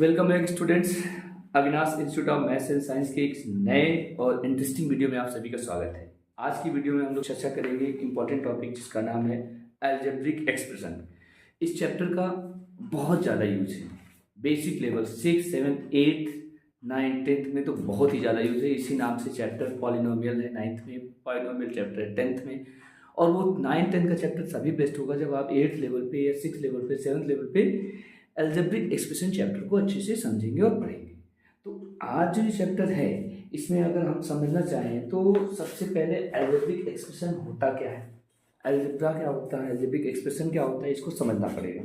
Welcome back students. Avinash institute of maths and science के एक नए और इंटरेस्टिंग वीडियो में आप सभी का स्वागत है। आज की वीडियो में हम लोग चर्चा करेंगे एक इम्पॉर्टेंट टॉपिक जिसका नाम है अलजेब्रिक एक्सप्रेशन। इस चैप्टर का बहुत ज़्यादा यूज है। बेसिक लेवल 6, 7, 8, 9, 10th में तो बहुत ही ज़्यादा यूज है। इसी नाम से चैप्टर पॉलिनोमियल है 9th में, पॉलिनोमियल चैप्टर है 10th में, और वो 9, 10 का चैप्टर तभी बेस्ट होगा जब आप 8th लेवल पे या 6th लेवल पे 7th लेवल पे अलजेब्रिक एक्सप्रेशन चैप्टर को अच्छे से समझेंगे और पढ़ेंगे। तो आज जो ये चैप्टर है इसमें अगर हम समझना चाहें तो सबसे पहले अलजेब्रिक एक्सप्रेशन होता क्या है, अलजेब्रा क्या होता है, अलजेब्रिक एक्सप्रेशन क्या होता है, इसको समझना पड़ेगा।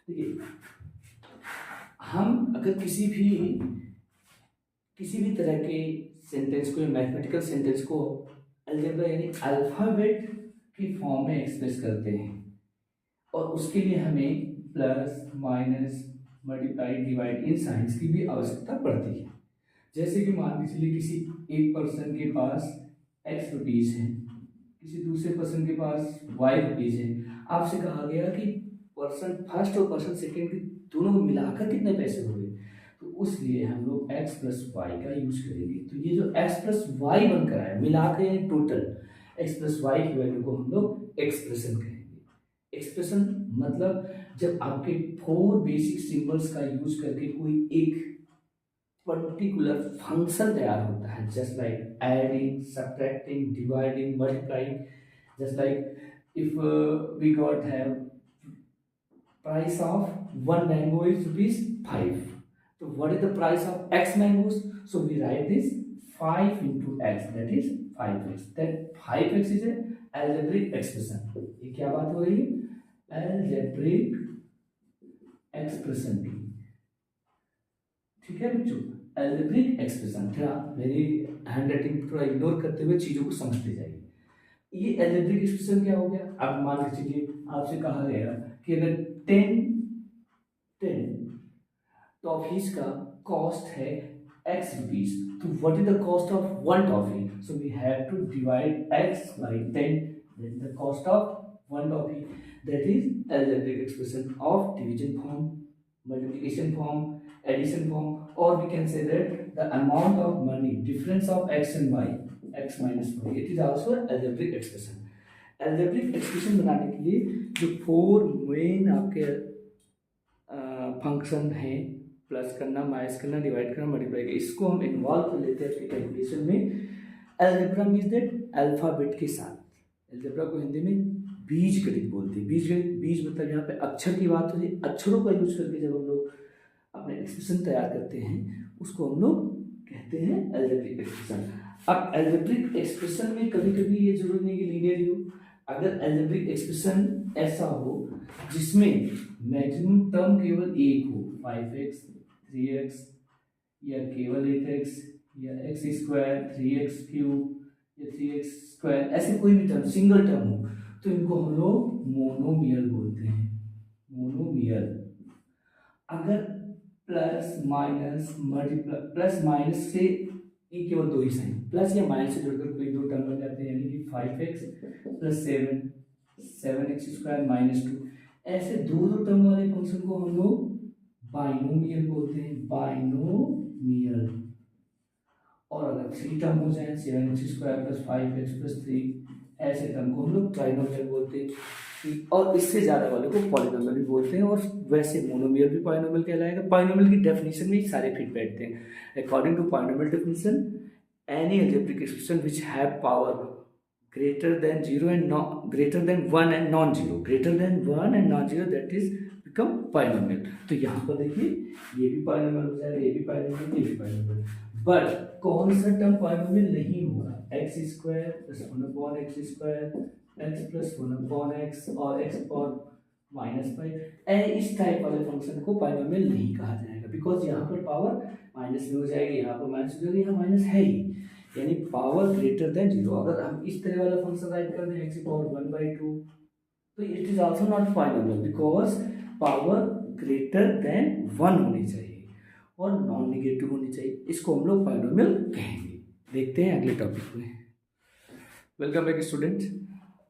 देखिए, हम अगर किसी भी तरह के सेंटेंस को या मैथमेटिकल सेंटेंस को अलजेब्रा यानी अल्फाबेट की फॉर्म में एक्सप्रेस करते हैं और उसके लिए हमें plus minus multiply divide in science की भी आवश्यकता पड़ती है। जैसे कि मान के चलिए किसी एक पर्सन के पास एक्स रुपीज़ है, किसी दूसरे पर्सन के पास वाई रुपीज़ है। आपसे कहा गया कि पर्सन फर्स्ट और पर्सन सेकेंड के दोनों को मिलाकर कितने पैसे हो गए, तो उसलिए हम लोग एक्स प्लस वाई का यूज करेंगे। तो ये जो एक्स प्लस वाई बनकर आया मिलाकर यानी टोटल एक्स प्लस वाई की वैल्यू को हम लोग एक्सप्रेशन कहेंगे। एक्सप्रेशन मतलब जब आपके 4 बेसिक सिंबल्स का यूज करके कोई एक पर्टिकुलर फंक्शन तैयार होता है, just like adding, subtracting, dividing, multiplying. Just like if we got have price of 1 mango is ₹5, तो what is the price of x mangoes? So we write this 5 into x, that is 5x. that 5x is a algebraic expression. ये क्या बात हो रही है? Algebraic expression की। ठीक है बच्चों, अलजेब्रिक एक्सप्रेशन। थोड़ा मेरी हैंड राइटिंग थोड़ा इग्नोर करते हुए चीजों को समझते जाइए। ये अलजेब्रिक एक्सप्रेशन क्या हो गया? अब मान के चलिए आपसे कहा गया कि अगर 10 टॉफीज का कॉस्ट है x रुपीज, तो what is the cost of 1 toffee? So we have to divide x by 10, that is the cost of 1 toffee. That is algebraic expression of division form, multiplication form, addition form, or we can say that the amount of money difference of x and y, x minus y, it is also algebraic expression. algebraic expression बनाने के लिए जो 4 main आपके function हैं, plus करना, minus करना, divide करना, multiply करना, इसको हम इन्वॉल्व कर लेते हैं अपनी कैलकुलेशन में। अलजेब्रा मीन्स दैट अल्फाबेट के साथ। अलजेब्रा को हिंदी में बीज गणित बोलते हैं। बीज मतलब यहाँ पे अक्षर की बात हो रही है। अक्षरों का यूज करके जब हम लोग अपने एक्सप्रेशन तैयार करते हैं उसको हम लोग कहते हैं अलजेब्रिक एक्सप्रेशन। अब अलजेब्रिक एक्सप्रेशन में कभी कभी ये जरूरी नहीं कि लीनियर ही हो। अगर अलजेब्रिक एक्सप्रेशन ऐसा हो जिसमें मैक्सिमम टर्म केवल एक हो, 5x 3x, या केवल 8x, या x² 3x³ या 3x², ऐसे कोई भी टर्म सिंगल टर्म हो तो इनको हम लोग मोनोमियल बोलते हैं। मोनोमियल। अगर plus minus multiply, plus minus से ये केवल 2 ही साइन, प्लस या माइनस से जुड़कर कोई 2 टर्म बन जाते हैं, यानी कि 5x + 7x² - 2, ऐसे 2 टर्म वाले फंक्शन को हम लोग बाइनोमियल बोलते हैं। बाइनोमियल। और अगर 3 टर्म हो जाए, 7x² + 5x + 3, ऐसे टर्म को हम लोग ट्राइनोमियल बोलते हैं। और इससे ज्यादा वाले को पॉलिनोमियल भी बोलते हैं। और वैसे मोनोमियल भी पॉलिनोमियल कहलाएगा। पॉलिनोमियल की डेफिनेशन में सारे फिट बैठते हैं। According to polynomial definition, any algebraic expression which have power greater than 0 and greater than 1 and non-zero, greater than 1 and non-zero, that is become polynomial. तो यहाँ पर देखिए ये भी polynomial हो जाएगा, ये भी polynomial, ये भी polynomial। बट कौन सा टर्म polynomial नहीं होगा? x² + 1/x², x + 1/x, और x और -5, इस टाइप वाले फंक्शन को polynomial नहीं कहा जाएगा, बिकॉज यहाँ पर पावर माइनस में हो जाएगी, यहाँ पर माइनस हो जाएगी, यहाँ माइनस है ही, यानी पावर ग्रेटर देन 0। अगर हम इस तरह वाला फंक्शन राइट कर दें x⁴1/2, तो it is also not polynomial, because power greater than 1 होनी चाहिए और नॉन नेगेटिव होनी चाहिए। इसको हम लोग पॉलिनोमियल कहेंगे। देखते हैं अगले टॉपिक में। Welcome back student.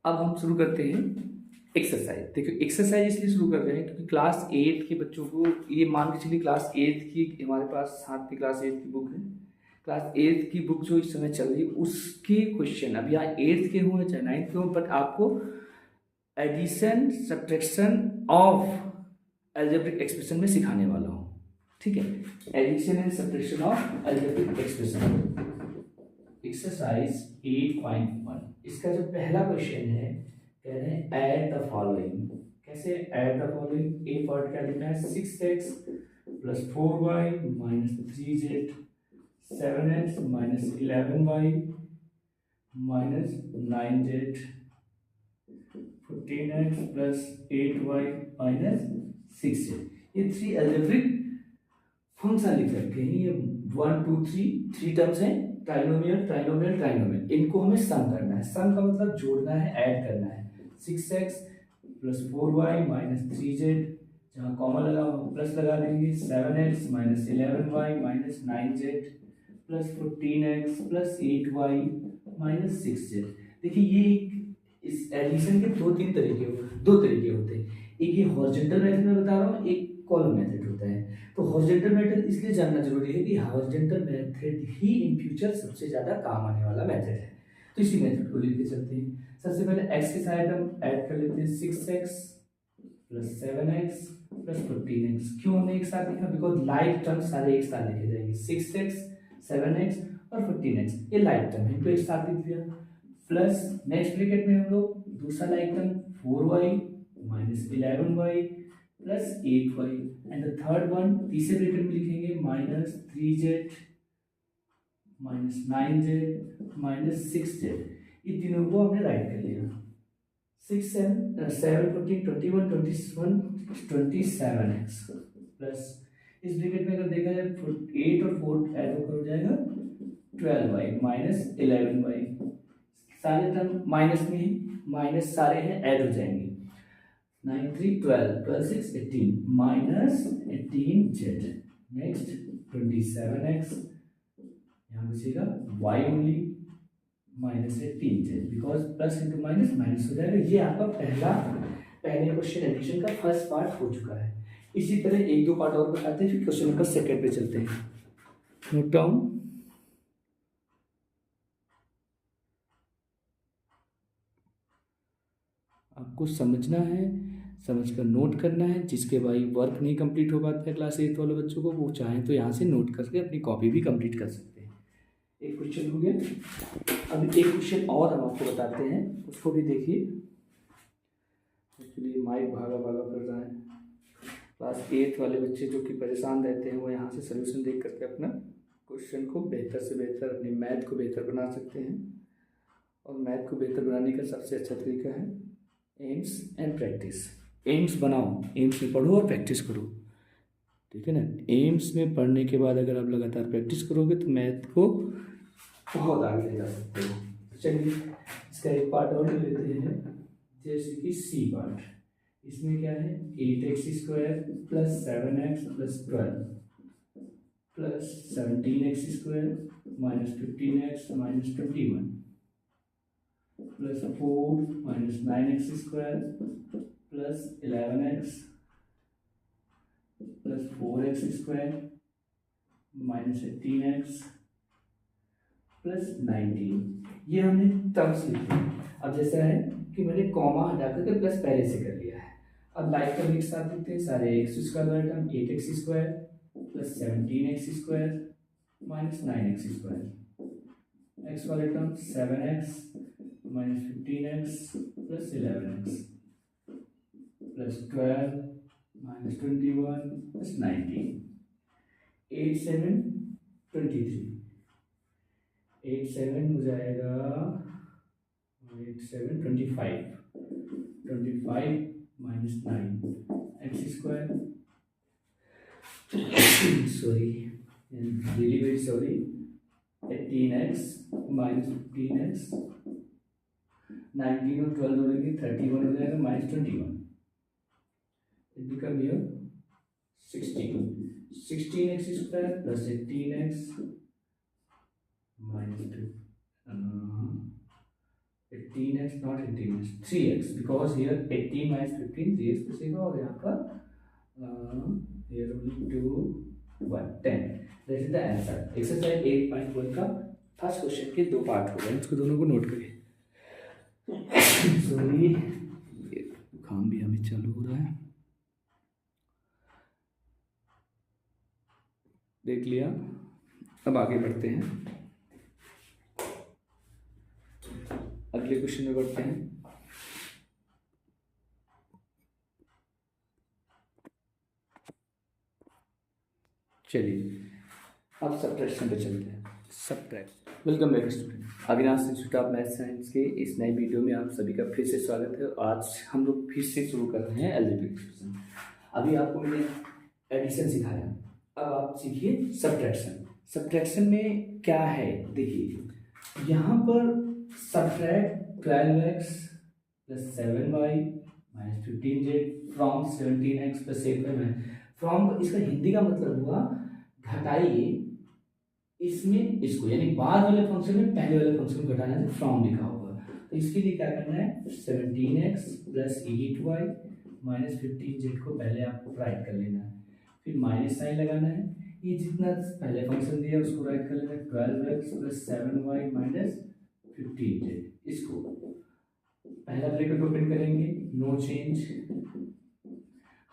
अब हम शुरू करते हैं एक्सरसाइज देखो, एक्सरसाइज इसलिए शुरू कर रहे हैं क्योंकि क्लास 8 के बच्चों को, ये मान के चलिए क्लास 8 की हमारे पास हाथ में क्लास 8 की बुक है। क्लास 8 की बुक जो इस समय चल रही है उसके क्वेश्चन, अब यहाँ 8th के हों चाहे 9th के हों, बट आपको addition subtraction of algebraic expression में सिखाने वाला हूँ, ठीक है। Addition and subtraction of algebraic expression, exercise 8.1। इसका जो पहला क्वेश्चन है, कह रहे हैं ऐड द फॉलोइंग। कैसे add the following? A part क्या लिखना है, 6x plus 4y minus 3z 7x minus 11y minus 9z 15x plus 8y minus 6z। ये 3 अलजेब्रिक फंक्शन लिख रखे हैं। ये 1 2 3 टर्म्स हैं, ट्राइनोमियल ट्राइनोमियल ट्राइनोमियल। इनको हमें सम करना है। सम का मतलब जोड़ना है, ऐड करना है। 6x plus 4y minus 3z, जहाँ कॉमन लगा प्लस लगा देंगे, 7x minus 11y minus 9z plus 15x plus 8y minus 6z। देखिए ये इस एडिशन के दो तरीके होते हैं। एक ये हॉरिजॉन्टल मेथड में बता रहा हूँ, एक कॉलम मेथड होता है। तो हॉरिजॉन्टल मेथड इसलिए जानना जरूरी है कि horizontal method he in future सबसे ज़्यादा काम आने वाला मेथड है। तो इसी मेथड को लेके चलते हैं। सबसे पहले x के साइड हम ऐड कर लेते हैं, 6x plus 7x plus 15x। क्यों हमने एक साथ लिखा? बिकॉज लाइक टर्म सारे एक साथ लिखे जाएंगे, 6x 7x और 15x ये लाइक टर्म है, इनको एक साथ लिख दिया। प्लस नेक्स्ट ब्रैकेट में हम लोग दूसरा like term 4y minus 11y plus 8y, and the third one तीसरे ब्रैकेट में लिखेंगे minus 3z minus 9z minus 6z। ये तीनों को हमने राइट कर लिया। 6 7 14 21 21 27x प्लस इस ब्रैकेट में अगर देखा जाए 8 और 4 ऐड होकर हो जाएगा 12y माइनस 11y। सारे टर्म माइनस में ही, माइनस सारे हैं, ऐड हो जाएंगे। 9 3 12 12 6 18 माइनस 18z। नेक्स्ट 27x, यहाँ बचेगा y only minus 18z, because plus into minus minus हो जाएगा। ये आपका पहले क्वेश्चन एडिशन का फर्स्ट पार्ट हो चुका है। इसी तरह एक दो पार्ट और बताते हैं, फिर क्वेश्चन नंबर सेकंड पे चलते हैं। Note down. आपको समझना है, समझकर नोट करना है। जिसके भाई वर्क नहीं कंप्लीट हो पाता है क्लास 8 वाले बच्चों को, वो चाहें तो यहाँ से नोट करके अपनी कॉपी भी कंप्लीट कर सकते हैं। एक क्वेश्चन हो गया। अभी एक क्वेश्चन और हम आपको बताते हैं, उसको भी देखिए। एक्चुअली माइक भागा भागा कर रहा है। क्लास 8 वाले बच्चे जो कि परेशान रहते हैं, वो यहाँ से सोल्यूशन देख करके अपना क्वेश्चन को बेहतर से बेहतर, अपनी मैथ को बेहतर बना सकते हैं। और मैथ को बेहतर बनाने का सबसे अच्छा तरीका है एम्स एंड प्रैक्टिस। एम्स बनाओ, एम्स में पढ़ो और प्रैक्टिस करो, ठीक है ना। एम्स में पढ़ने के बाद अगर आप लगातार प्रैक्टिस करोगे तो मैथ को बहुत आगे ले जा सकते हो। चलिए इसका एक पार्ट और ले लेते हैं, जैसे कि सी पार्ट। इसमें क्या है, 8x square plus 7x plus 12 plus 17x square minus 15x minus 21 plus 4 minus 9x square plus 11x plus 4x square minus 18x plus 19। ये हमने टर्म्स लिखे। अब जैसा है कि मैंने कॉमा हटा करके प्लस पहले से कर लिया है। अब लाइक टर्म एक साथ लिखते हैं, सारे एक्स स्क्वायर वाले term 8x square plus 17x square minus 9x square, x वाले term 7x minus 15x plus 11x plus 12 minus 21 plus 19। 8 7 23, 8 7 हो जाएगा 8 7 25 minus 9 x square, sorry really very sorry, 18x minus 15x, 19 और 12 जोड़ेंगे 31 हो जाएगा minus 21। It become here 16x square plus 18x minus 2 18x not 18x 3x because here 18 minus 15 3x बचेगा और यहाँ पर here only 2 1 10 that is the answer. Exercise 8.1 का first question के दो पार्ट हो गए, इसको दोनों को नोट करिए। सॉरी काम भी हमें चालू हो रहा है, देख लिया। अब आगे बढ़ते हैं, अगले क्वेश्चन में बढ़ते हैं। चलिए अब सब्ट्रैक्शन पे चलते हैं। Subtract. Welcome back student, Avinash institute of math science के इस नए वीडियो में आप सभी का फिर से स्वागत है। आज हम लोग फिर से शुरू कर रहे हैं अलजेब्रिक एक्सप्रेशन। अभी आपको मैंने एडिशन सिखाया, अब आप सीखिए सब्ट्रैक्शन। सब्ट्रैक्शन में क्या है देखिए, यहाँ पर subtract 12x plus 7y minus 15z from 17x plus 8y। From इसका हिंदी का मतलब हुआ घटाइए इसमें इसको, यानी बाद वाले फंक्शन में पहले वाले फंक्शन को घटाना है, फ्रॉम लिखा होगा। तो इसके लिए क्या करना है, 17x plus 8y minus 15z को पहले आपको राइट कर लेना है, फिर माइनस साइन लगाना है, ये जितना पहले फंक्शन दिया उसको राइट कर लेना है, 12x plus 7y minus 15z। इसको पहला ब्रैकेट ओपन करेंगे, नो चेंज।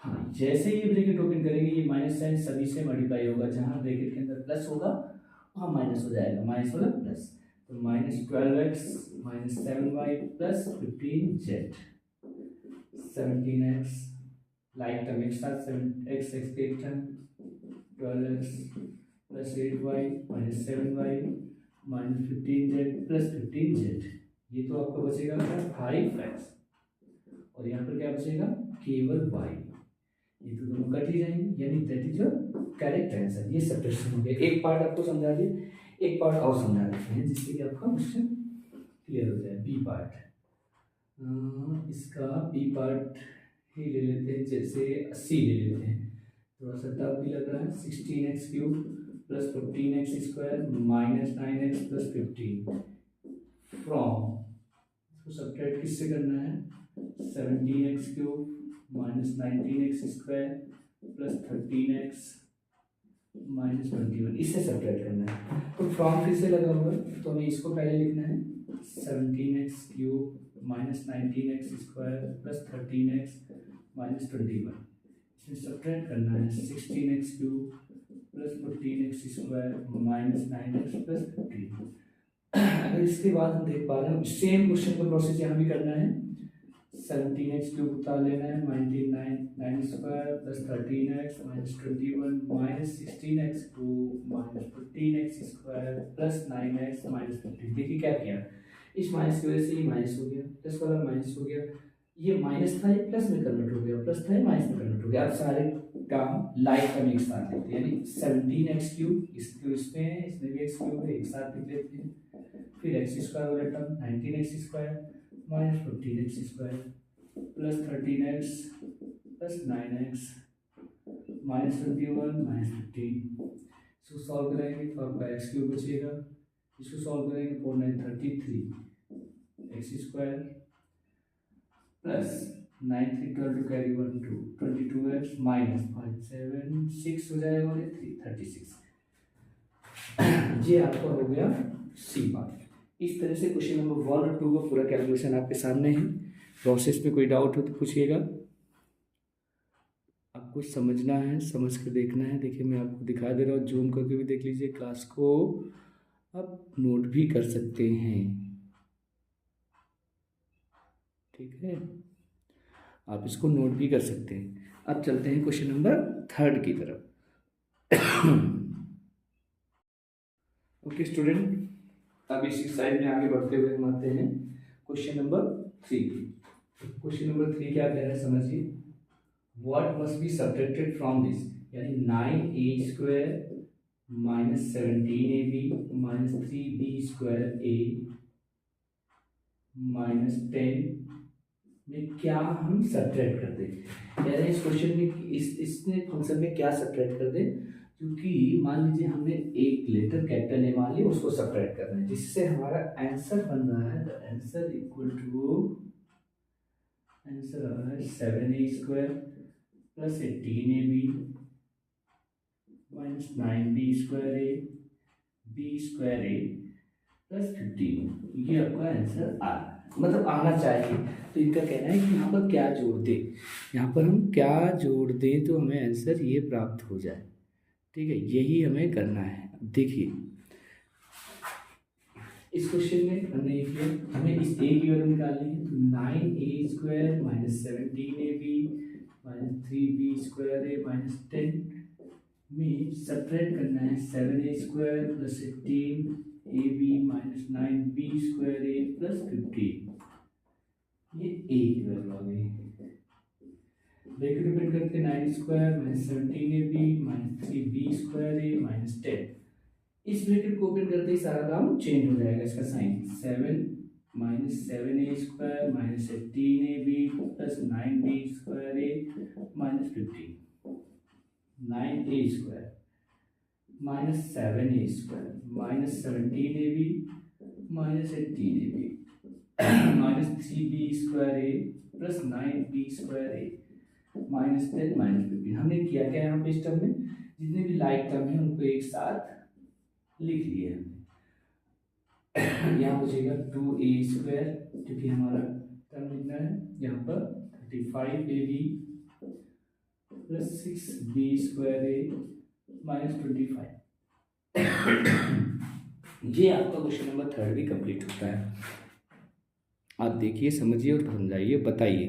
हाँ, जैसे ये ब्रैकेट ओपन करेंगे ये माइनस साइन सभी से मल्टीप्लाई होगा, जहाँ ब्रैकेट के अंदर प्लस होगा वहाँ माइनस हो जाएगा, माइनस वाला प्लस। तो minus 12x minus 7y plus 15z 17x like term एक साथ 7x x के term 12x plus 8y minus 7y minus 15z plus 15z। ये तो आपका बचेगा 5x और यहाँ पर क्या बचेगा, केवल y। ये तो दोनों कट ही जाएंगे, यानी that is your correct answer. ये सब्ट्रैक्शन हो गया। एक पार्ट आपको समझा दिए, एक पार्ट और समझा देते हैं जिससे कि आपका क्वेश्चन क्लियर हो जाए। बी पार्ट, इसका बी पार्ट ही ले लेते हैं, जैसे 80 ले लेते हैं, थोड़ा सा टफ भी लग रहा है। 16x cube plus 15x square minus 9x plus 15 from, इसको सब्ट्रैक्ट किससे करना है, 17x cube minus 19x square plus 13x minus 21, इससे सब्ट्रैक्ट करना है। तो फ्रॉम फिर से लगा हुआ है, तो हमें इसको पहले लिखना है 17x cube minus 19x square plus 13x minus 21। इसमें सब्ट्रैक्ट करना है 16x cube plus 14x square minus 9x plus 15। अगर इसके बाद हम देख पा रहे हैं सेम क्वेश्चन का प्रोसेस यहाँ भी करना है। 17x क्यूब उतार लेना है, 9 square plus 13x minus 21 minus 16x cube minus 15x square plus 9x minus 15। देखिए क्या किया, इस माइनस की वजह से ये माइनस हो गया, प्लस वाला माइनस हो गया, ये माइनस था ये प्लस में कन्वर्ट हो गया, प्लस था ये माइनस में कन्वर्ट हो गया। अब सारे काम लाइक का एक साथ लेते हैं, यानी 17x क्यूब इसको इसमें है, इसमें भी x क्यूब है, एक साथ लिख लेते हैं। फिर x स्क्वायर वाला term 19x square minus 15x square plus 13x plus 9x minus 21 minus 15। इसको सॉल्व करेंगे तो आपका x क्यूब बचेगा, इसको सॉल्व करेंगे 4 9 33 x square plus 9 3 12 two carry 1 2 22x minus 5 7 6 हो जाएगा और 3 36। ये आपका हो गया सी पार्ट। इस तरह से क्वेश्चन नंबर 1 और 2 का पूरा कैलकुलेशन आपके सामने है। प्रोसेस में कोई डाउट हो तो पूछिएगा, आपको समझना है, समझ कर देखना है। देखिए मैं आपको दिखा दे रहा हूँ, जूम करके भी देख लीजिए, क्लास को आप नोट भी कर सकते हैं, ठीक है, आप इसको नोट भी कर सकते हैं। अब चलते हैं क्वेश्चन नंबर 3 की तरफ। ओके स्टूडेंट, अब इसी साइड में आगे बढ़ते हुए हम आते हैं क्वेश्चन नंबर 3। क्वेश्चन नंबर 3 क्या कह रहा है समझिए, what must be subtracted from this, यानी 9a square minus 17ab minus 3b square a minus 10 में क्या हम सब्ट्रैक्ट कर दें, यानी इस क्वेश्चन में इसने फंक्शन में क्या सब्ट्रैक्ट कर दें, क्योंकि मान लीजिए हमने एक लेटर कैपिटल ए मान लिया, उसको सब्ट्रैक्ट करना है, जिससे हमारा आंसर बन रहा है, the answer equal to, answer आ रहा है 7a² plus 18ab minus 9b² b² plus 15। ये आपका आंसर आ रहा है, मतलब आना चाहिए। तो इनका कहना है कि यहाँ पर क्या जोड़ दे, यहाँ पर हम क्या जोड़ दें तो हमें आंसर ये प्राप्त हो जाए। ठीक है, यही हमें करना है। देखिए इस क्वेश्चन में हमने ये किया, हमें इस ए की वैल्यू निकालनी है, तो 9a² minus 17ab minus 3b² minus 10 में सब्ट्रैक्ट करना है 7a² plus 18ab minus 9b² plus 15। ये ए की वैल्यू आ गई। ब्रैकेट ओपन करके 9² minus 17ab minus 3b² minus 10। इस ब्रैकेट को ओपन करते ही सारा काम चेंज हो जाएगा, इसका sign 7 minus 7a² minus 18ab plus 9b² minus 15। 9a² minus 7a² minus 17ab minus 18ab minus 3b² plus 9b² minus 10 minus 15। हमने किया क्या यहाँ पे इस टर्म में, जितने भी लाइक टर्म है उनको एक साथ लिख लिए हमने। यहाँ बचेगा 2a² क्योंकि हमारा टर्म लिखना है, यहाँ पर 35ab प्लस 6b² माइनस 25। ये आपका क्वेश्चन नंबर 3 भी कंप्लीट होता है। आप देखिए, समझिए और समझाइए, बताइए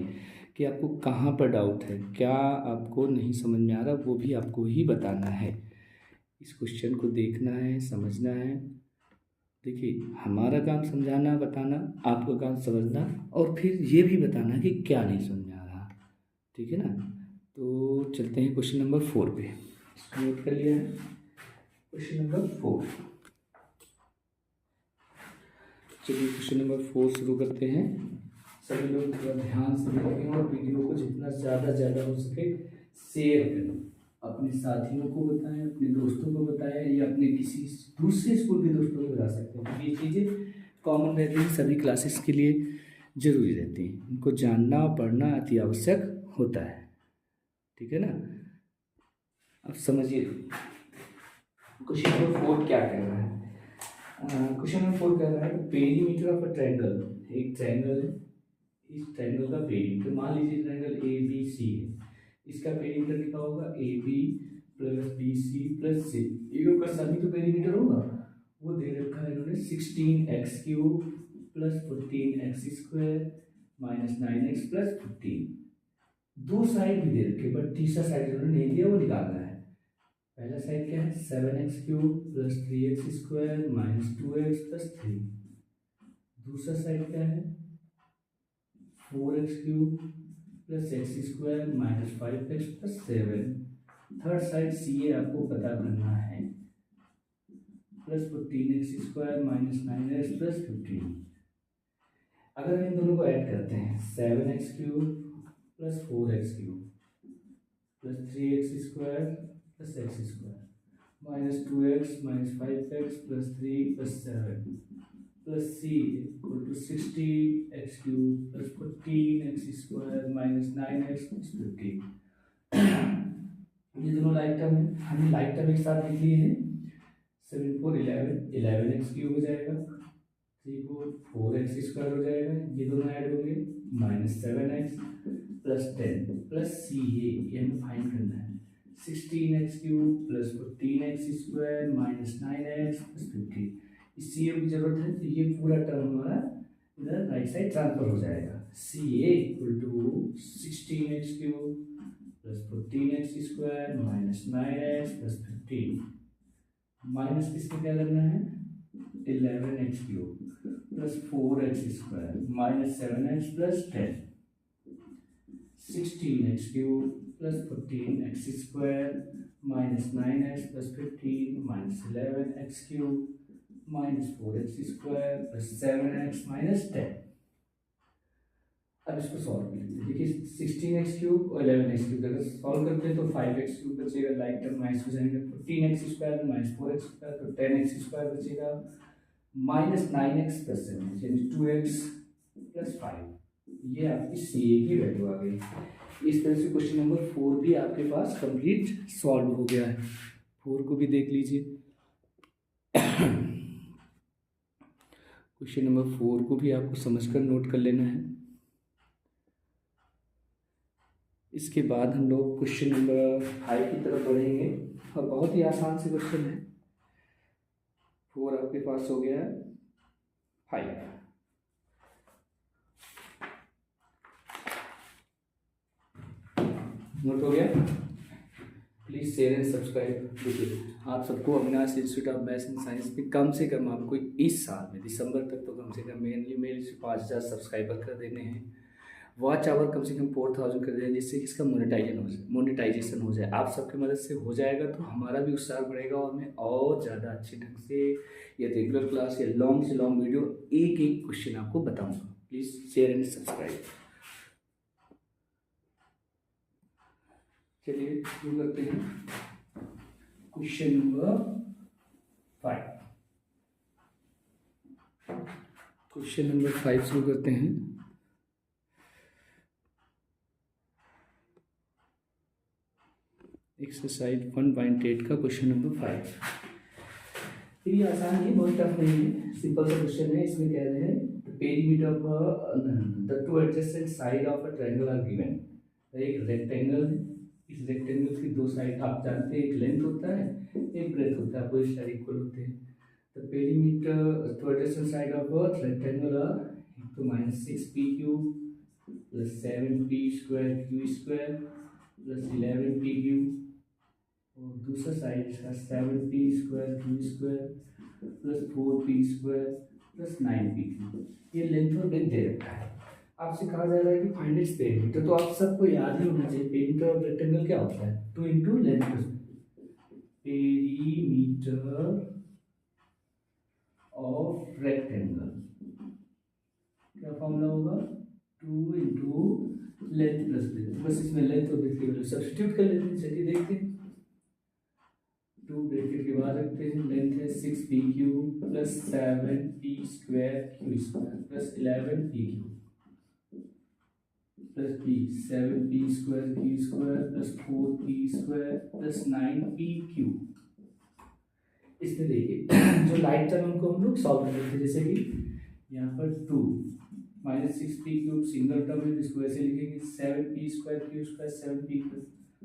कि आपको कहाँ पर डाउट है, क्या आपको नहीं समझ में आ रहा, वो भी आपको ही बताना है। इस क्वेश्चन को देखना है, समझना है। देखिए, हमारा काम समझाना बताना, आपका काम समझना और फिर ये भी बताना कि क्या नहीं समझ में आ रहा। ठीक है ना। तो चलते हैं क्वेश्चन नंबर 4 पे। इसको नोट कर लिया है, क्वेश्चन नंबर 4। चलिए क्वेश्चन नंबर 4 शुरू करते हैं। सभी लोग थोड़ा ध्यान से देखें और वीडियो को जितना ज़्यादा हो सके शेयर करें, अपने साथियों को बताएं, अपने दोस्तों को बताएं, या अपने किसी दूसरे स्कूल के दोस्तों को बता सकते हैं, क्योंकि ये चीज़ें कॉमन रहती हैं, सभी क्लासेस के लिए जरूरी रहती हैं। इनको जानना और पढ़ना अति आवश्यक होता है। ठीक है ना। अब समझिए क्वेश्चन नंबर 4 क्या कह रहा है। क्वेश्चन नंबर 4 कह रहा है पेरीमीटर ऑफ अ ट्रायंगल। एक ट्रायंगल है, इस ट्रायंगल का पेरीमीटर, मान लीजिए ट्रायंगल ए बी सी है, इसका पेरीमीटर कितना होगा, A B plus B C plus C. इन का सभी तो पेरीमीटर होगा, वो दे रखा है इन्होंने 16x³ plus 14x² minus 9x plus 15। दो साइड भी दे रखे, बट तीसरा साइड इन्होंने नहीं दिया, वो निकालना है। पहला साइड क्या है, 7x³ plus 3x² minus 2x plus 3। दूसरा साइड क्या है, 4x³ plus x² minus 5x plus 7। Third side C A आपको पता करना है, plus 14x² minus 9x plus 15। अगर इन दोनों को ऐड करते हैं, 7x³ plus 4x³ plus 3x² plus x² minus 2x minus 5x plus 3 plus 7 plus c equal to 16x³ plus 14x² minus 9x plus 15। ये दोनों लाइक टर्म है, हमने like term एक साथ लिख लिए हैं। 7 4 11 11x³ हो जाएगा, 3 4 4x² हो जाएगा, ये दोनों ऐड होंगे, माइनस 7x प्लस 10 प्लस सी ये हमें फाइंड करना है, 16x³ plus 14x² minus 9x plus 15। इस सी ए की जरूरत है, तो ये पूरा टर्म हमारा इधर राइट साइड ट्रांसफर हो जाएगा। C A equal to 16x³ plus 14x² minus 9x plus 15 minus इसमें क्या करना है, 11x³ plus 4x² minus 7x plus 10। 16x³ plus 14x² minus 9x plus 15 minus 11x³ minus 4x² plus 7x minus 10। अब इसको solve कर लेते हैं। देखिए 16x³ और 11x³ अगर सॉल्व करते हैं तो 5x³ बचेगा, लाइक टर्म माइनस हो जाएंगे, 15x² माइनस 4x² तो 10x² बचेगा, माइनस 9x प्लस 7 यानी 2x प्लस 5। ये आपकी सी ए की वैल्यू आ गई। इस तरह से क्वेश्चन नंबर 4 भी आपके पास कंप्लीट सॉल्व हो गया है। 4 को भी देख लीजिए। क्वेश्चन नंबर 4 को भी आपको समझकर नोट कर लेना है। इसके बाद हम लोग क्वेश्चन नंबर 5 की तरफ बढ़ेंगे और बहुत ही आसान से क्वेश्चन है। 4 आपके पास हो गया है, 5 नोट हो गया। Please share and subscribe. देखिए आप सबको Avinash institute of maths and science में कम से कम आपको इस साल में दिसंबर तक तो कम से कम मेनली 5000 सब्सक्राइबर कर देने हैं, वॉच आवर कम से कम 4000 कर दें, जिससे कि इसका मोनेटाइजेशन हो जाए। आप सबकी मदद से हो जाएगा तो हमारा भी उत्साह बढ़ेगा और मैं और ज़्यादा अच्छे ढंग से या रेगुलर क्लास या लॉन्ग से लॉन्ग वीडियो एक एक क्वेश्चन आपको बताऊँगा। Please share and subscribe. चलिए शुरू करते हैं क्वेश्चन नंबर 5। क्वेश्चन नंबर 5 शुरू करते हैं। एक्सरसाइज 1.8 का क्वेश्चन नंबर 5। ये आसान है, बहुत टफ नहीं है, सिंपल सा क्वेश्चन है। इसमें कह रहे हैं the perimeter of the two adjacent side of a triangle are given. एक रेक्टेंगल है, इस रेक्टेंगल की दो साइड आप जानते हैं, एक लेंथ होता है एक ब्रेथ होता है, कोई साइड इक्वल होते हैं। The perimeter two adjacent side of a rectangle are तो -6p³ plus 7p² plus 11p³ और दूसरा साइड का 7p² plus 4p² plus 9p³। ये लेंथ और ब्रेथ दे रखा है। आपसे कहा जा रहा है कि फाइंड इट्स पेरीमीटर, तो आप सबको याद ही होना चाहिए पेरीमीटर ऑफ रेक्टेंगल क्या होता है, 2 into length plus perimeter of rectangle क्या फॉर्मूला होगा, 2 इंटू लेंथ प्लस ब्रेथ। बस इसमें लेंथ और ब्रेथ की वैल्यू सब्स्टिट्यूट कर लेते हैं। चलिए देखते हैं। 2 ब्रैकेट के बाद रखते हैं, लेंथ है 6p³ plus 7p² plus 11p³ plus p 7p² plus 4p² plus 9p³। इसमें देखिए जो लाइट टर्म उनको हम लोग सॉल्व कर लेते हैं, जैसे कि यहाँ पर 2 -6p³ सिंगल टर्म है, जिसको ऐसे लिखेंगे 7p²q² 7p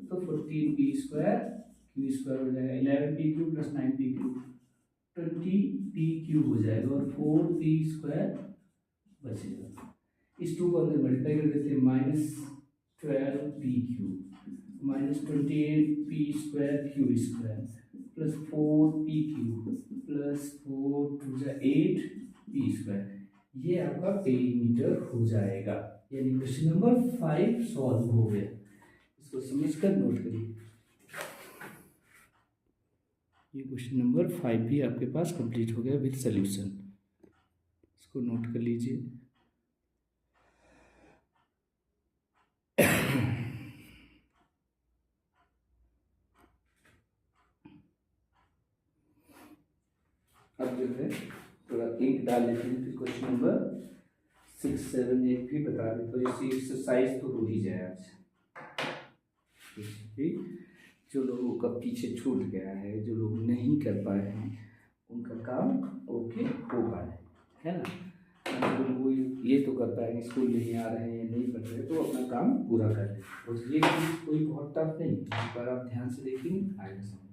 तो 14p²q² हो जाएगा, 11p³ प्लस 9p³ 20p³ हो जाएगा और 4p² बचेगा। इस 2 को अंदर मल्टीप्लाई कर देते हैं, -12p³ -28p²q² plus 4p³ plus 4 2 8p²। ये आपका पेरीमीटर हो जाएगा। यानी क्वेश्चन नंबर 5 सॉल्व हो गया। इसको समझकर नोट करिए। ये क्वेश्चन नंबर 5 भी आपके पास कंप्लीट हो गया विद सॉल्यूशन। इसको नोट कर लीजिए। अब जो है थोड़ा इंक डाल लेते हैं, फिर क्वेश्चन नंबर 6 7 8 भी बता दें, तो इसी एक्सरसाइज तो हो ही जाए आज। जो लोगों का पीछे छूट गया है, जो लोग नहीं कर पाए हैं, उनका काम ओके हो पाए, है ना। वो ये तो कर पाएंगे, स्कूल नहीं आ रहे हैं या नहीं पढ़ रहे, तो अपना काम पूरा कर लें। तो ये चीज़ कोई बहुत टफ नहीं, इस पर आप ध्यान से देखेंगे आएगा समझ।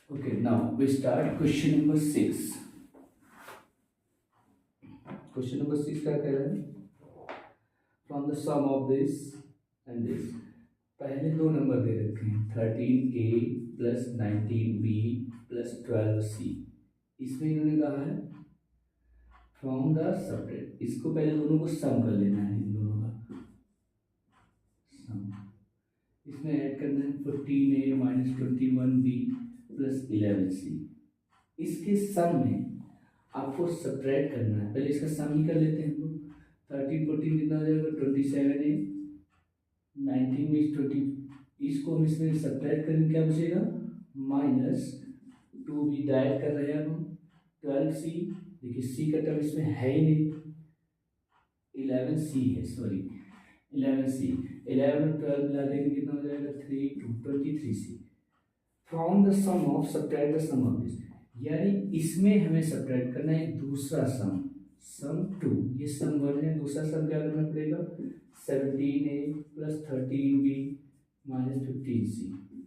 Okay, now we start question number 6. Question number 6 क्या कह रहा है? From the sum of this and this, पहले दो नंबर दे रखे हैं 13a plus 19b plus 12c। इसमें इन्होंने कहा है फ्रॉम द सबट्रैक्ट, इसको पहले दोनों को सम कर लेना है, इन दोनों का सम। इसमें ऐड करना है 14a minus 21b plus 11c। इसके सम में आपको सब्ट्रैक्ट करना है, पहले इसका सम ही कर लेते हैं हम लोग। 13 14 कितना हो जाएगा 27a, 19 में 20, इसको हम इसमें सब्ट्रैक्ट करेंगे, क्या बचेगा माइनस 2b डायरेक्ट कर रहे हैं अब हम 12c। देखिए c का टर्म इसमें है ही नहीं, 11c है, सॉरी 11c। 11 और 12 मिला देंगे कितना हो जाएगा 3 2 23c। From the sum of subtract the sum of this, यानी इसमें हमें सब्ट्रैक्ट करना है दूसरा सम, सम 2, ये सम 1 है, दूसरा सम क्या करना पड़ेगा 17a plus 13b minus 15c।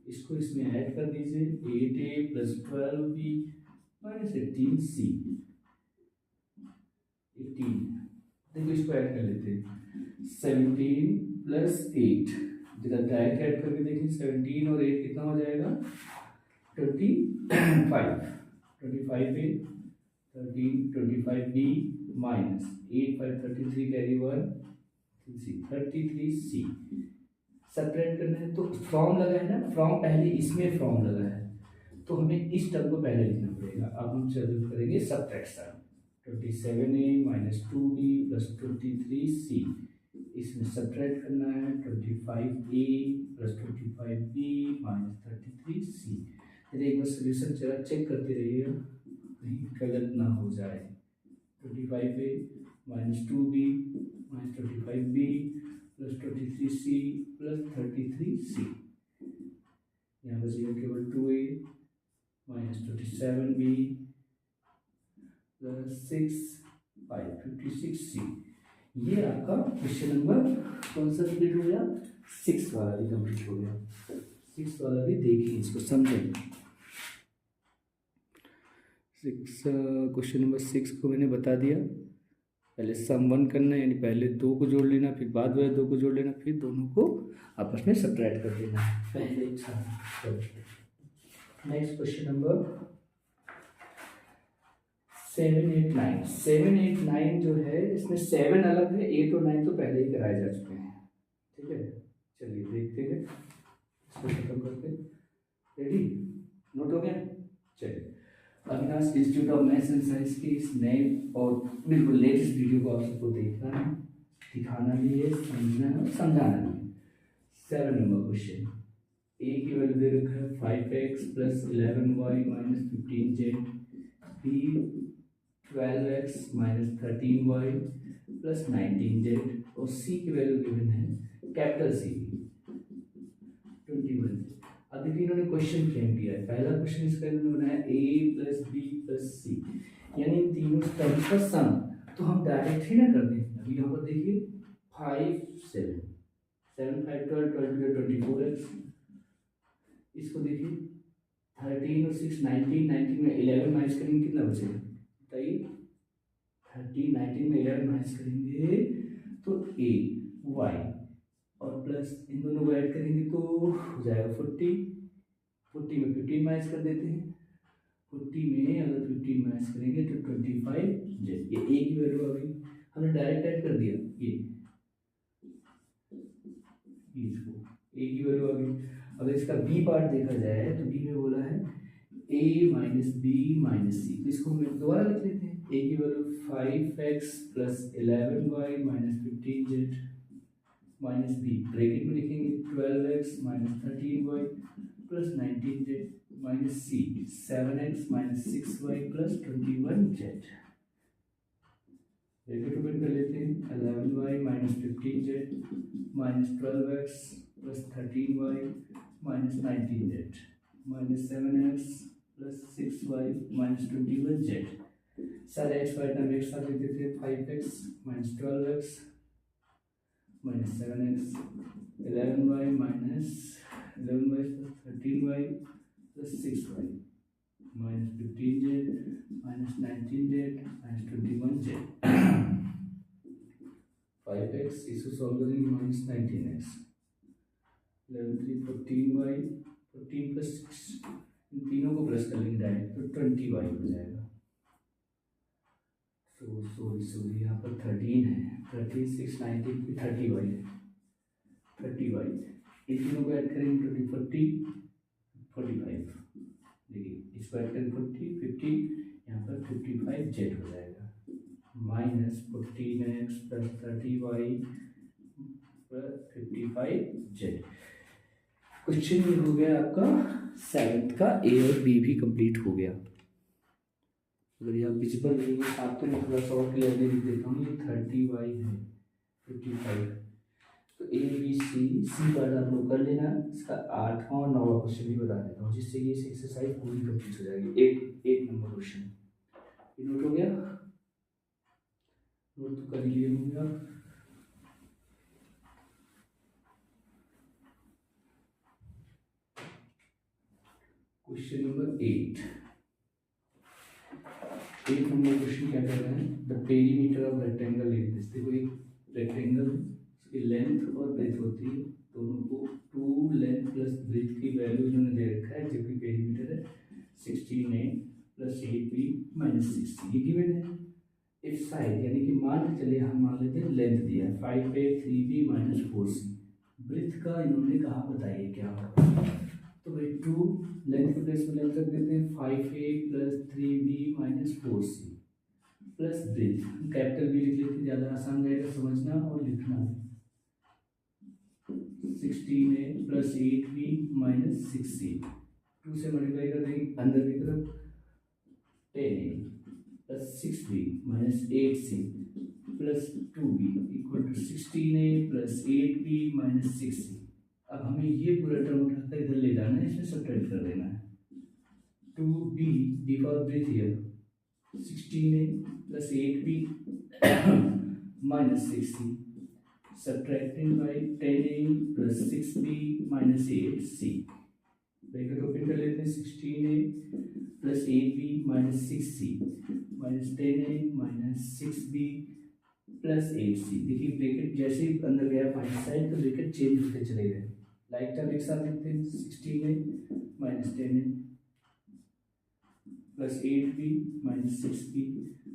इसको इसमें ऐड कर दीजिए 8a plus 12b minus 18c। 18, देखो इसको ऐड कर लेते हैं 17 प्लस 8, जरा डायरेक्ट ऐड करके देखिए 17 और 8 कितना हो जाएगा 25, 25a 13 25b minus 8 5 33 carry 1 33c। Separate करना है तो फ्रॉम लगा है ना, फ्रॉम पहले इसमें फ्रॉम लगा है तो हमें इस टर्म को पहले लिखना पड़ेगा। अब हम चलो करेंगे subtraction 27a minus 2b plus 23c। इसमें सब्ट्रैक्ट करना है 25a plus 25b minus 33c। यदि एक बार सोल्यूशन जरा चेक करते रहिएगा कहीं गलत ना हो जाए। 25a minus 2b minus 25b plus 23c plus 33c। यहाँ बचेगा केवल 2a minus 27b plus 6 5 56c। ये आपका क्वेश्चन नंबर कौन सा कंप्लीट हो गया 6 वाला भी कंप्लीट हो गया। 6 वाला भी देखिए, इसको समझें। 6 क्वेश्चन नंबर 6 को मैंने बता दिया। पहले सम 1 करना है, यानी पहले 2 को जोड़ लेना, फिर बाद में 2 को जोड़ लेना, फिर दोनों को आपस में सब्ट्रैक्ट कर देना है। पहले नेक्स्ट क्वेश्चन नंबर 7 8 9। 7 8 9 जो है इसमें 7 अलग है, 8 और 9 तो पहले ही कराए जा चुके हैं। ठीक है, चलिए देखते हैं इसको खत्म करके। रेडी, नोट हो गया? चलिए, Avinash institute of maths and science की इस नए और बिल्कुल लेटेस्ट वीडियो को आप सबको देखना है, दिखाना भी है, समझना है और समझाना भी है। 7 नंबर क्वेश्चन, ए की वैल्यू दे रखा है 5x plus 11y minus 15z, B 12x minus 13y plus 19z और सी की वैल्यू गिवन है कैपिटल सी 21। अब देखिए इन्होंने क्वेश्चन फ्रेम किया है। पहला क्वेश्चन इसका इन्होंने बनाया a प्लस बी प्लस सी, यानी इन तीनों टर्म्स का सम। तो हम डायरेक्ट ही ना कर दें। अभी यहाँ पर देखिए 5 7 7 5 12 12 24x। इसको देखिए 13 और 6 19 19 में 11 माइनस करेंगे कितना बचेगा बताइए। 13 19 में 11 माइनस करेंगे तो a y और प्लस इन दोनों को ऐड करेंगे तो हो जाएगा 40। 40 में 15 माइनस कर देते हैं। 40 में अगर 15 माइनस करेंगे तो 25 जेड, ये a की वैल्यू आ गई। हमने डायरेक्ट ऐड कर दिया ये इसको a की वैल्यू आ गई। अगर इसका b पार्ट देखा जाए तो b में बोला है a minus b minus c, तो इसको हम दोबारा लिख लेते हैं। a की value 5x plus 11y minus 15z minus b, bracket में लिखेंगे 12x minus 13y plus 19z minus c 7x minus 6y plus 21z। Bracket open कर लेते हैं 11y minus 15z minus 12x plus 13y minus 19z minus 7x plus 6y minus 21z। सारे x Y term एक साथ लिख देते हैं 5x minus 12x minus 7x 11y minus 11y plus 13y plus 6y minus 15z minus 19z minus 21z। 5x इसको solve करेंगे minus 19x, 11 3 14y, 14 plus 6, इन तीनों को प्लस कर लेंगे डायरेक्ट, तो 20y हो जाएगा। सॉरी यहाँ पर 13 है, 13 6 19 30y है, 30y, इन तीनों को ऐड करेंगे 20 40 45, देखिए इसको ऐड करेंगे 40 50, यहाँ पर 55z हो जाएगा, minus 14x plus 30y plus 55z। Question ये हो गया आपका 7th का, ए और बी भी कंप्लीट हो गया। अगर ये आप विजिबल नहीं है साथ तो मैं थोड़ा सा और क्लियरली लिख देता हूँ, ये 30y है 55, तो ए बी सी पर आप लोग कर लेना, इसका 8वां और 9वां क्वेश्चन भी बता देता हूँ, जिससे ये एक्सरसाइज पूरी कंप्लीट हो जाएगी। 8 नंबर क्वेश्चन नोट हो गया, नोट तो कर लिए होंगे आप। क्वेश्चन नंबर 8 नंबर क्वेश्चन क्या कर रहे हैं, the perimeter of rectangle is this. देखो एक रेक्टेंगल, उसकी लेंथ और ब्रेथ होती है, दोनों को 2 लेंथ प्लस ब्रेथ की वैल्यू इन्होंने दे रखा है, जबकि पेरीमीटर है 16a प्लस 8b माइनस 60, ये गिवन है। इफ साइड यानी कि मान के चलिए, हम मान लेते हैं लेंथ दिया है 5a 3b minus 4c, breath का इन्होंने कहा बताइए क्या होगा, तो भाई 2 लेंथ के प्लेस में लेंथ रख देते हैं 5a plus 3b minus 4c plus breadth, capital B लिख लेते हैं, ज़्यादा आसान रहेगा समझना और लिखना। 16a plus 8b minus 6c, 2 से मल्टीप्लाई कर देंगे अंदर की तरफ, 10a plus 6b minus 8c plus 2b equal to 16a plus 8b minus 6c। अब हमें ये पूरा टर्म उठाकर इधर ले जाना है, इसमें सब्ट्रैक्ट कर देना है, 2b b for breadth here 16a plus 8b minus 6c, subtracting by 10a plus 6b minus 8c, bracket open कर लेते हैं, 16a plus 8b minus 6c minus 10a minus 6b plus 8c। देखिए bracket जैसे ही अंदर गया बाई side, तो ब्रैकेट चेंज होते चले गए, लाइक टर्म एक साथ लिखते हैं, 16a minus 10a plus 8b minus 6b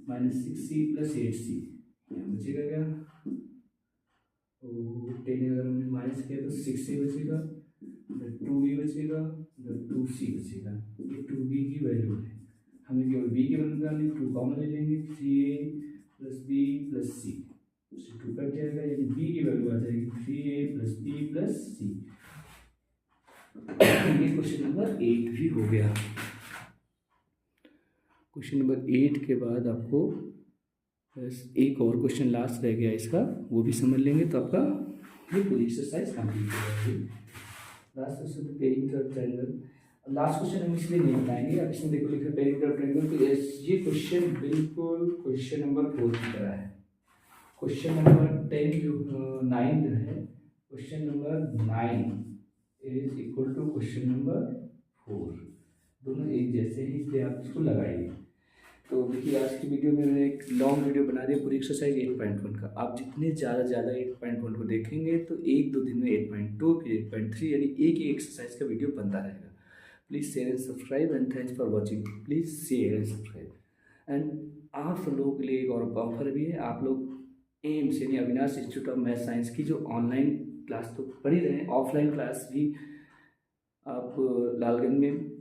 minus 6c plus 8c, यहाँ बचेगा क्या, तो 10 अगर हमने माइनस किया तो 6a बचेगा, 2b बचेगा, 2c बचेगा, ये 2b की वैल्यू है, हमें केवल b की वैल्यू निकालनी, 2 कॉमन ले लेंगे, 3a plus b plus c, 2 cut जाएगा, यानी b की वैल्यू आ जाएगी 3a plus b plus c। ये क्वेश्चन नंबर 8 भी हो गया। क्वेश्चन नंबर 8 के बाद आपको बस एक और क्वेश्चन लास्ट रह गया इसका, वो भी समझ लेंगे तो आपका ये पूरी एक्सरसाइज कंप्लीट हो जाएगी। Last question perimeter triangle, last question हम इसलिए नहीं बताएंगे, अब इसमें देखो लिखा पेरीमीटर ट्रायंगल, तो ये क्वेश्चन बिल्कुल क्वेश्चन नंबर 4 की तरह है। क्वेश्चन नंबर 10 जो 9 जो है, question number 9 is equal to question number 4, दोनों एक जैसे हैं, इसलिए आप इसको लगाइए। तो देखिए आज की वीडियो में मैंने एक लॉन्ग वीडियो बना दिया पूरी एक्सरसाइज 8.1 का। आप जितने ज़्यादा 8.1 को देखेंगे तो 1-2 दिन में 8.2 फिर 8.3 यानी एक ही एक्सरसाइज का वीडियो बनता रहेगा। Please share and subscribe and thanks for watching. Please share and subscribe. And आप सब लोगों के लिए एक और ऑफर भी है, आप लोग एम्स यानी Avinash institute of math science की जो ऑनलाइन क्लास तो पढ़ ही रहे हैं, ऑफलाइन क्लास भी आप लालगंज में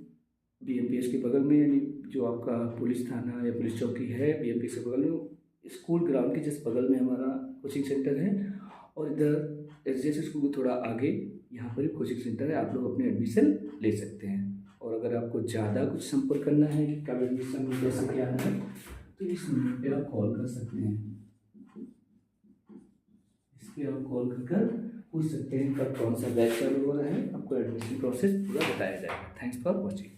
BMPS के बगल में, यानी जो आपका पुलिस थाना या पुलिस चौकी है BMPS के बगल में, स्कूल ग्राउंड के जस्ट बगल में हमारा कोचिंग सेंटर है, और इधर SGS स्कूल को थोड़ा आगे यहाँ पर भी कोचिंग सेंटर है, आप लोग अपने एडमिशन ले सकते हैं। और अगर आपको ज़्यादा कुछ संपर्क करना है कि कब एडमिशन में कैसे क्या है, तो इस नंबर पर आप कॉल कर सकते हैं, इस पर आप कॉल कर पूछ सकते हैं कब कौन सा बैच चालू हो रहा है, आपको एडमिशन प्रोसेस पूरा बताया जाएगा। Thanks for watching.